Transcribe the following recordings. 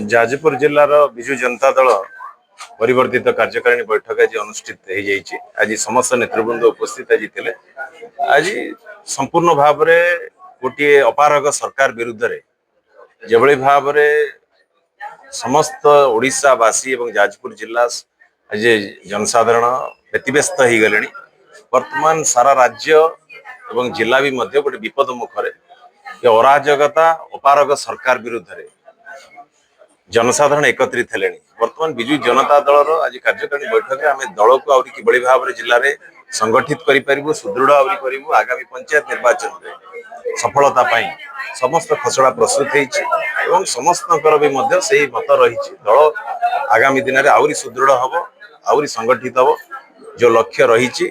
जाजपुर जिलार विजु जनता दल परिवर्तित कार्यकारिणी बैठक आज अनुष्ठित हो आज समस्त नेतृवृंद उपस्थित आज संपूर्ण भाव में गोटे अपारग सरकार विरुद्ध रे जेभली भाव समस्त ओडिशावासी और जाजपुर जिला आज जनसाधारण व्यतिव्यस्त हो गले। वर्तमान सारा राज्य एवं जिला भी गोटे विपद मुखरे अराजकता अपारग सरकार विरुद्ध रे जनसाधारण एकत्रित हेले। वर्तमान विजु जनता दल आज कार्यकारिणी बैठक में आम दल को आउरी किभली भाव में जिले में संगठित करूँ सुदृढ़ करूँ आगामी पंचायत निर्वाचन में सफलता पाई समस्त खसड़ा प्रस्तुत होती समस्त से मत रही दल आगामी दिन में आउरी सुदृढ़ हम आउरी संगठित हम जो लक्ष्य रही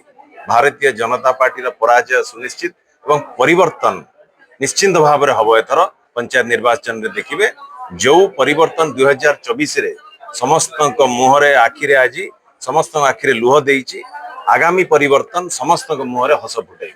भारतीय जनता पार्टी पराजय सुनिश्चित एवं परिवर्तन निश्चिंत भाव में हम एथर पंचायत निर्वाचन में देखिए जो परिवर्तन 2024 रे समस्त मुहरे आखिरे आज समस्त आखिरे लुह देइछि आगामी परिवर्तन समस्त मुहरे हस फुटे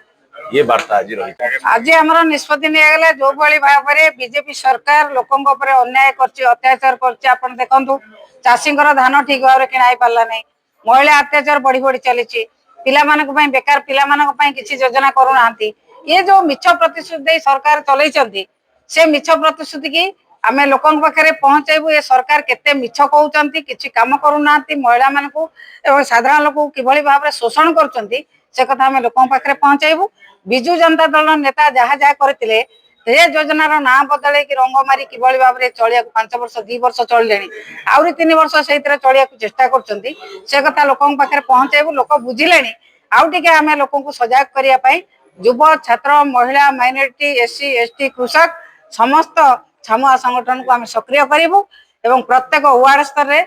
ये वार्ता आज रही। आज हमर निष्पत्ति निगले जो भली भाव में बीजेपी सरकार लोकंक ऊपर अन्याय करछि अत्याचार करछि। आपण देखंतु चाषींकर धान ठीक भाव में किणाई पारला नै महिला अत्याचार बढ़ी बढ़ी चली पिला मानक पई बेकार पिला मानक पई किछि योजना करू नांती। ये जो मिछ प्रतिश्रुति दे सरकार चलैछंती से मिछ प्रतिश्रुति की आमे लोकन पाखे पहुंचाइबू। ये सरकार केते मिछ कहउचंती किछि काम करू नांती महिला मानकू एवं साधारण लोक किभली भाव में शोषण करचंती से कथा आमे लोकन पाखे पहुंचाइबू। बिजु जनता दल नेता जहा जहा करथिले ते योजनार ना बदले कि रंग मारी किभली भाव में चलिया 5 वर्ष 2 वर्ष चलिलेनी आउरी 3 वर्ष सेइतरे चलिया चेष्टा करचंती से कथा लोकन पाखे पहुंचाइबू। लोक बुझिलेनी आउ टिके आमे लोकन को सजाग करिया पई युवा छात्र महिला माइनॉरिटी एससी एसटी कृषक समस्त छामुआ संगठन को आम सक्रिय करूँ एवं प्रत्येक वार्ड स्तर में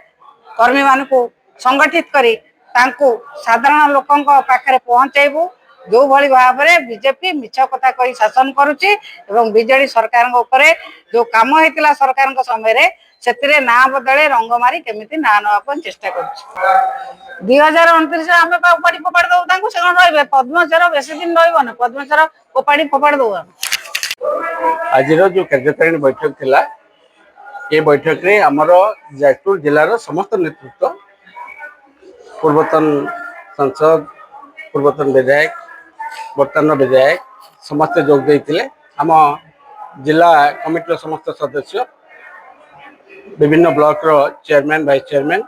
कर्मी मान को संगठित करी तांको साधारण लोकों पाखे पहुंचाइबू। जो भली भाव में बीजेपी मिछ कथा कही शासन करुच्ची एवं बीजेडी सरकार ऊपर जो काम होता सरकार समय से ना बदले रंग मारी केमिति ना नापन चेष्टा कर 2029 आम उपाड़ी फोपाड़ दू से रे पद्मचर बेस दिन रहा पद्मचर उपाड़ी फोपाड़ दू। आज जो कार्यकारिणी बैठक थिला ये बैठक रे हमर जाजपुर जिलार समस्त नेतृत्व पूर्वतन सांसद पूर्वतन विधायक वर्तमान विधायक समस्त जोग देइथिले। हम जिला कमिटी समस्त सदस्य विभिन्न ब्लॉक रो chairman vice chairman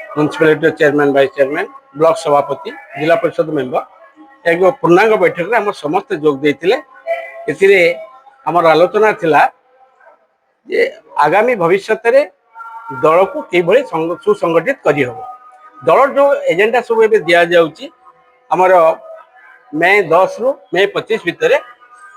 municipality chairman vice chairman block सभापति जिला परिषद मेंबर एक पूर्णांग बैठक रे हम समस्त जोग देइथिले। एथिरे हमर आलोचना थिला जे आगामी भविष्य रे दल को किभली सुसंगठित करी हो। दल जो एजेंडा सब एबे दिया जाउची हमर मई 10 रु मई 25 भितर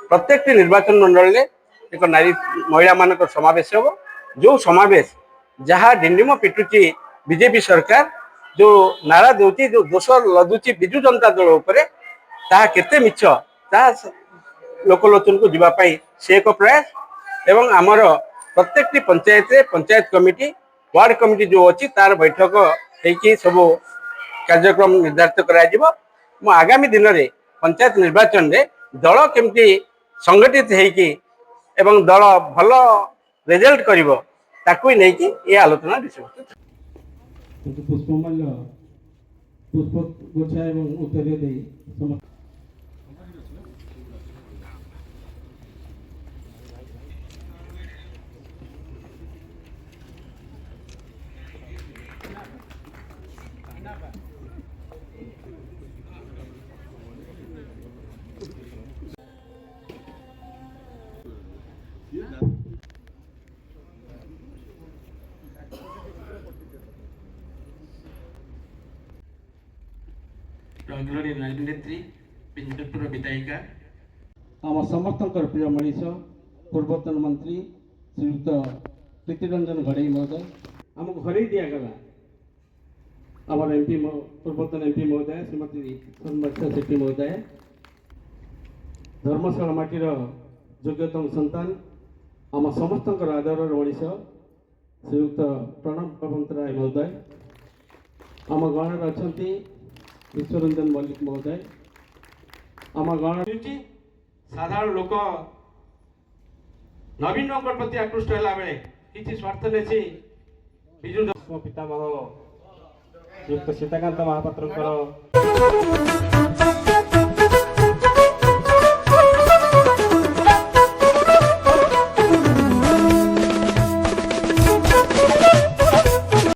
प्रत्येक निर्वाचन मंडल में एक नारी महिला मान समावेश हो। जो समावेश जहाँ डिंडिम पिटुची बीजेपी सरकार जो नारा दूची जो दोष लदुची बिजु जनता दल उपरे ता केते मिछ ता लोकलोचन को जीवाई से एक प्रयास एवं आमर प्रत्येक पंचायत कमिटी वार्ड कमिटी जो अच्छी तार बैठक होगी सब कार्यक्रम निर्धारित करा आगामी दिन में पंचायत निर्वाचन में दल केमती संगठित होगी एवं दल भल रिजल्ट करिवो ताकू नहीं कि ये आलोचना विषय पुष्पमाल्य पुष्प गुच्छा एवं उत्तर दे अग्रणी राजनेत्री पिंजपुर विधायिका आम समस्त प्रिय मनीष पूर्वतन मंत्री श्रीयुक्त प्रीतिरंजन घड़ई महोदय आमको घर दिगला आम एमपी पूर्वतन एमपी महोदय श्रीमती सन्मक्षा शेट्टी महोदय धर्मशाला माटीर योग्यतम संतान आम समस्त आदर मनीष श्रीयुक्त प्रणव पवंतराय महोदय आम गण अच्छा विश्वरंजन मल्लिक महोदय आम गण साधारण लोक नवीन प्रति आकृष्ट है बेले କିଛି ସ୍ୱାର୍ଥ ନେସି ବିଜୁ ପିତାମହ ଯୁକ୍ତ ସୀତାକାନ୍ତ ମହାପାତ୍ରଙ୍କର